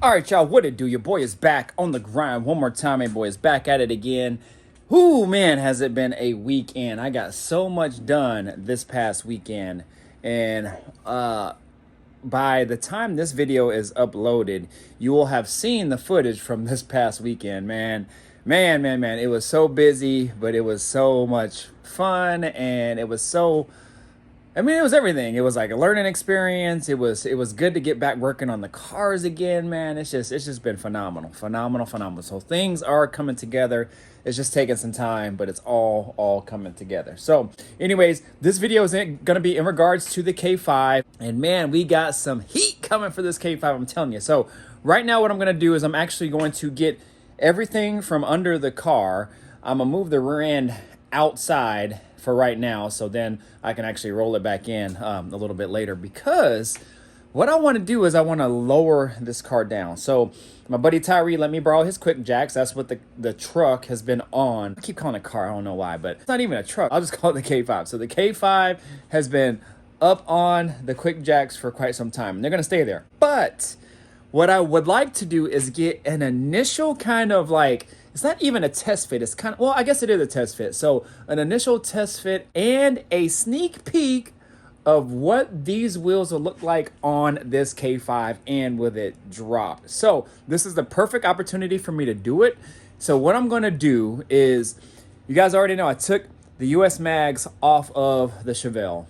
All right, y'all, what it do? Your boy is back on the grind one more time. My boy is back at it again. Whoo, man, has it been a weekend. I got so much done this past weekend. And by the time this video is uploaded, you will have seen the footage from this past weekend, man. Man. It was so busy, but it was so much fun, and it was so it was everything. It was like a learning experience. It was good to get back working on the cars again, man. It's just been phenomenal. So things are coming together. It's just taking some time, but it's all coming together. So, anyways, this video is going to be in regards to the K5, and man, we got some heat coming for this K5. I'm telling you. So, right now, what I'm going to do is I'm actually going to get everything from under the car. I'm gonna move the rear end outside for right now, so then I can actually roll it back in a little bit later, because what I want to do is I want to lower this car down. So my buddy Tyree let me borrow his quick jacks. That's what the truck has been on. I keep calling it a car, I don't know why, but it's not even a truck. I'll just call it the K5. So the K5 has been up on the quick jacks for quite some time, and they're gonna stay there. But what I would like to do is get an initial kind of like, it's not even a test fit. It's kind of, well, I guess it is a test fit. So an initial test fit and a sneak peek of what these wheels will look like on this K5 and with it dropped. So this is the perfect opportunity for me to do it. So what I'm going to do is, you guys already know I took the US mags off of the Chevelle.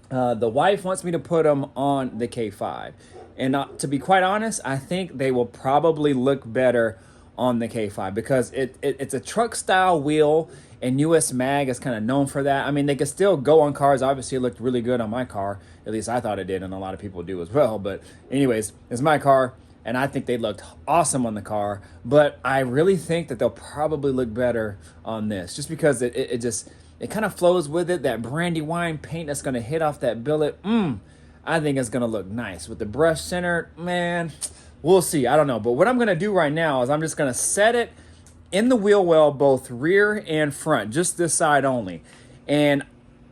The wife wants me to put them on the K5. And to be quite honest, I think they will probably look better on the K5, because it's a truck style wheel, and US Mag is kind of known for that. I mean, they can still go on cars. Obviously, it looked really good on my car. At least I thought it did, and a lot of people do as well. But anyways, it's my car, and I think they looked awesome on the car. But I really think that they'll probably look better on this, just because it kind of flows with it. That Brandywine paint that's going to hit off that billet. I think it's going to look nice with the brush center, man. We'll see. I don't know. But what I'm going to do right now is I'm just going to set it in the wheel well, both rear and front, just this side only. And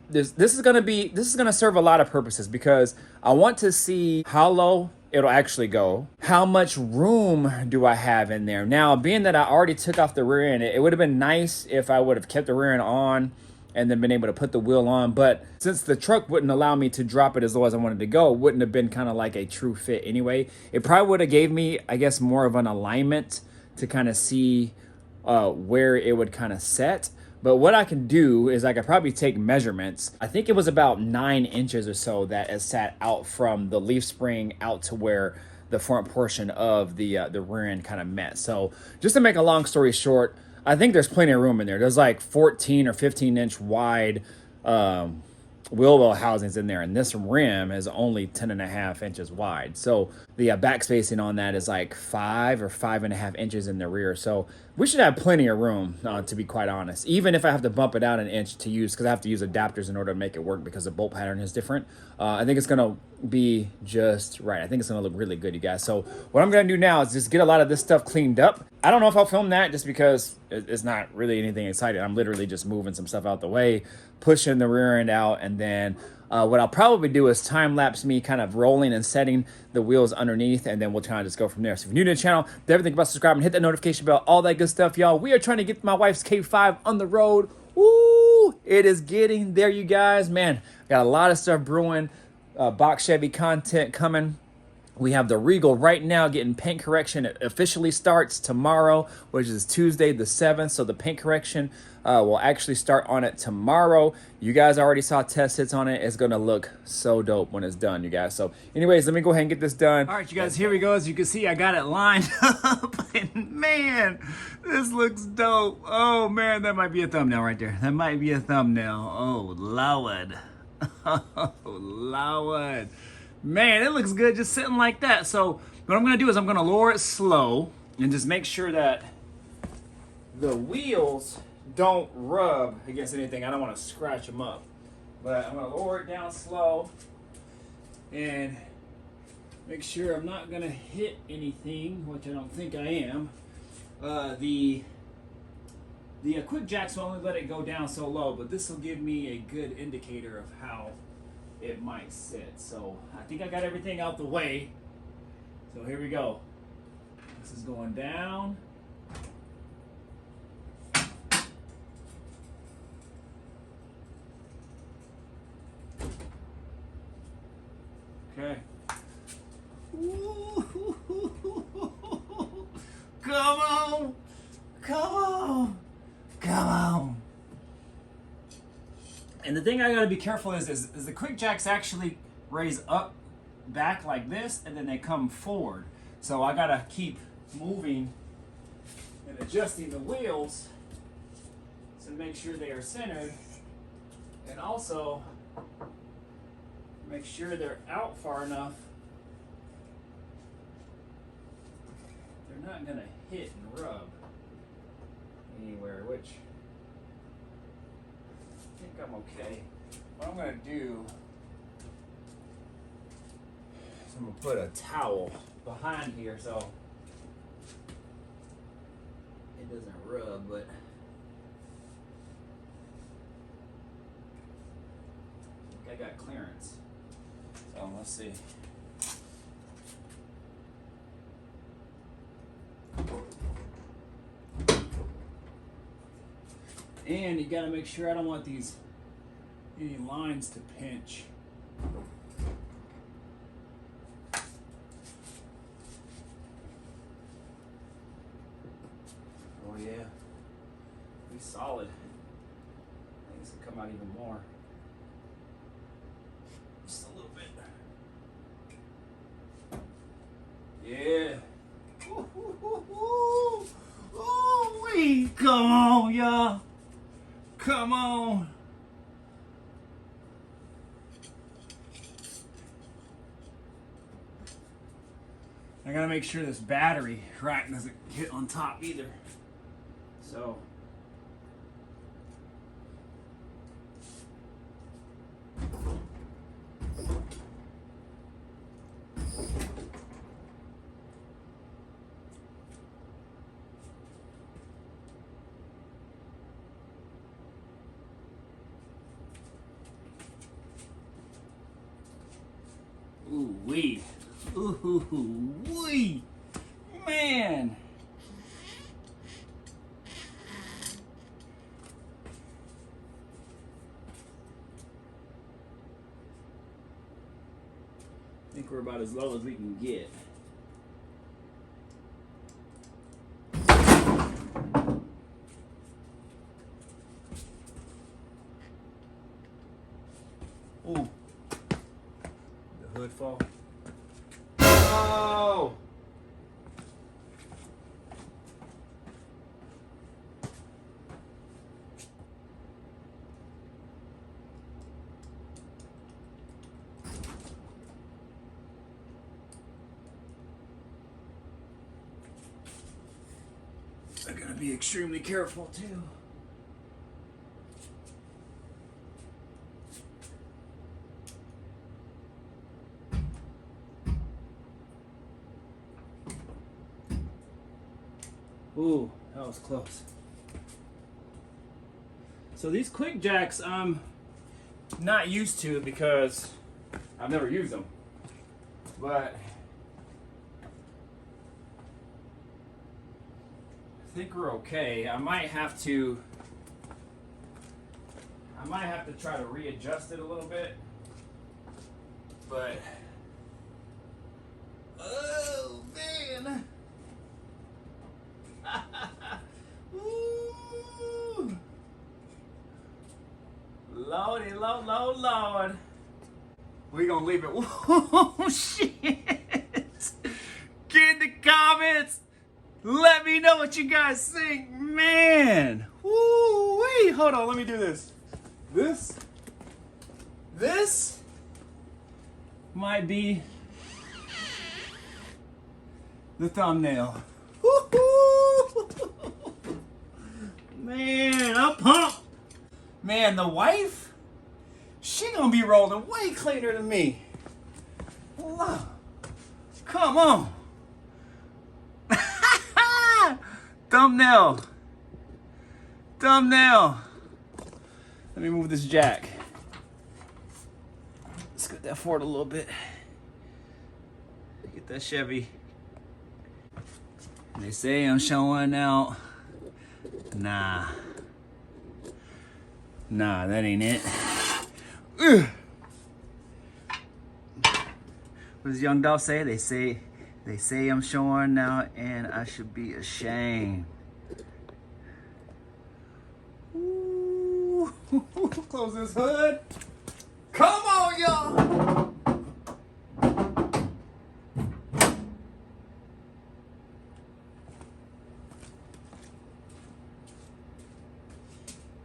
this is going to serve a lot of purposes, because I want to see how low it'll actually go. How much room do I have in there? Now, being that I already took off the rear end, it would have been nice if I would have kept the rear end on and then been able to put the wheel on. But since the truck wouldn't allow me to drop it as low as I wanted to go, it wouldn't have been kind of like a true fit anyway. It probably would have gave me, I guess, more of an alignment to kind of see where it would kind of set. But what I can do is I could probably take measurements. I think it was about 9 inches or so that is sat out from the leaf spring out to where the front portion of the rear end kind of met. So just to make a long story short, I think there's plenty of room in there. There's like 14 or 15 inch wide wheel well housings in there, and this rim is only 10.5 inches wide. So the back spacing on that is like 5 or 5.5 inches in the rear. So we should have plenty of room, to be quite honest, even if I have to bump it out an inch to use, because I have to use adapters in order to make it work, because the bolt pattern is different. I think it's gonna be just right. I think it's gonna look really good, you guys. So what I'm gonna do now is just get a lot of this stuff cleaned up. I don't know if I'll film that, just because it's not really anything exciting. I'm literally just moving some stuff out the way, pushing the rear end out, and then what I'll probably do is time lapse me kind of rolling and setting the wheels underneath, and then we'll try to just go from there. So if you're new to the channel, don't think about subscribing, hit that notification bell, all that good stuff, y'all. We are trying to get my wife's K5 on the road. Woo! It is getting there, you guys. Man, got a lot of stuff brewing. Box Chevy content coming. We have the Regal right now getting paint correction. It officially starts tomorrow, which is Tuesday the 7th. So the paint correction will actually start on it tomorrow. You guys already saw test hits on it. It's going to look so dope when it's done, you guys. So anyways, let me go ahead and get this done. All right, you guys, here we go. As you can see, I got it lined up. And man, this looks dope. Oh, man, that might be a thumbnail right there. That might be a thumbnail. Oh, Lord. Oh, Lord. Man, it looks good just sitting like that. So what I'm going to do is I'm going to lower it slow and just make sure that the wheels don't rub against anything. I don't want to scratch them up. But I'm going to lower it down slow and make sure I'm not going to hit anything, which I don't think I am. The quick jacks will only let it go down so low, but this will give me a good indicator of how it might sit. So I think I got everything out the way. So here we go. This is going down. Okay. Come on. Come on. Come on. And the thing I gotta be careful is the quick jacks actually raise up, back like this, and then they come forward. So I gotta keep moving and adjusting the wheels to make sure they are centered, and also make sure they're out far enough. They're not gonna hit and rub anywhere, which I think I'm okay. What I'm gonna do is I'm gonna put a towel behind here so it doesn't rub, but I think I got clearance. So let's see. And you gotta make sure I don't want any lines to pinch. Oh yeah, be solid. I think this will come out even more. Just a little bit. Yeah. Ooh-wee. Come on, y'all. Come on. I gotta make sure this battery rack doesn't hit on top either. So. Ooh wee. Ooh wee. Man. I think we're about as low as we can get. Ooh. The hood fall. Oh! I gotta be extremely careful too. Ooh, that was close. So these quick jacks I'm not used to because I've never used them. But I think we're okay. I might have to try to readjust it a little bit. But oh man. Ooh. Lordy, Lord. We gonna leave it. Oh shit. Get in the comments. Let me know what you guys think. Man. Woo-wee. Hold on, let me do this. This might be the thumbnail. Woo-hoo. Man, I'm pumped. Man, the wife, she gonna be rolling way cleaner than me. Wow. Come on. Thumbnail. Let me move this jack. Let's get that forward a little bit. Get that Chevy. They say I'm showing out. Nah. Nah, that ain't it. Ugh. What does Young Dolph say? They say I'm showing out and I should be ashamed. Ooh. Close this hood. Come on, y'all.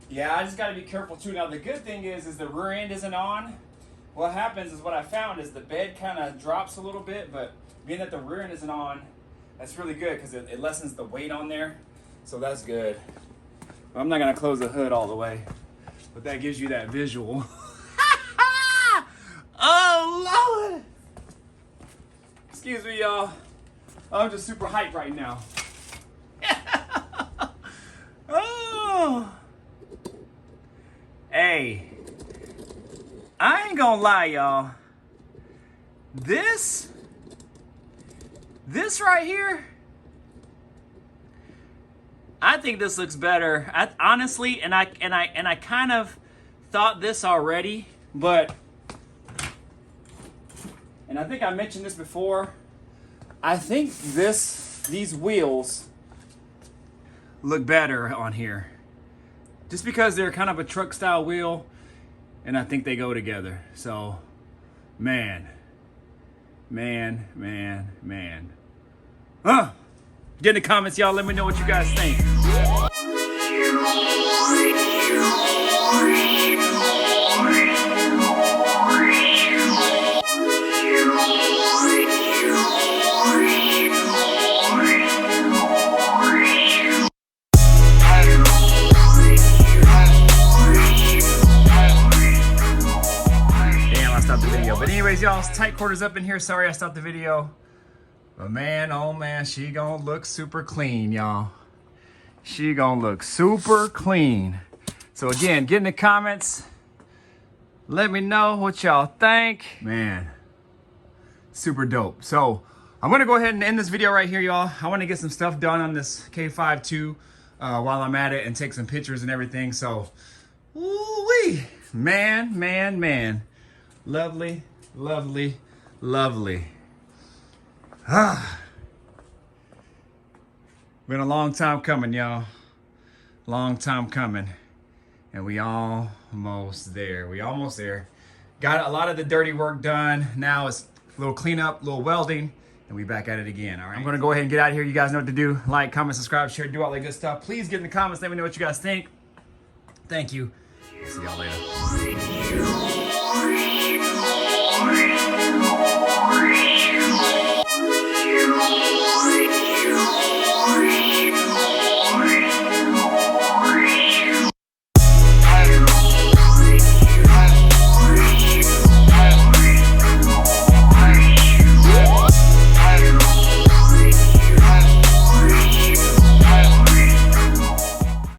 Yeah, I just got to be careful too. Now the good thing is the rear end isn't on. What happens is what I found is the bed kind of drops a little bit, but being that the rear end isn't on, that's really good because it lessens the weight on there. So that's good. But I'm not gonna close the hood all the way, but that gives you that visual. Oh Lord! Excuse me, y'all. I'm just super hyped right now. Oh. Hey, I ain't gonna lie, y'all. This right here, I think this looks better. Honestly, and I kind of thought this already, but, and I think I mentioned this before. I think these wheels look better on here. Just because they're kind of a truck style wheel, and I think they go together. So, man. Get in the comments, y'all. Let me know what you guys think. But anyways, y'all, it's tight quarters up in here. Sorry I stopped the video. But man, oh man, she gonna look super clean, y'all. She gonna look super clean. So again, get in the comments. Let me know what y'all think. Man, super dope. So I'm gonna go ahead and end this video right here, y'all. I wanna get some stuff done on this K5 too while I'm at it and take some pictures and everything. So, ooh-wee. Man. Lovely. Been a long time coming, y'all. Long time coming. And we almost there. Got a lot of the dirty work done. Now it's a little cleanup, a little welding, and we back at it again, all right? I'm gonna go ahead and get out of here. You guys know what to do. Like, comment, subscribe, share, do all that good stuff. Please get in the comments. Let me know what you guys think. Thank you. See y'all later.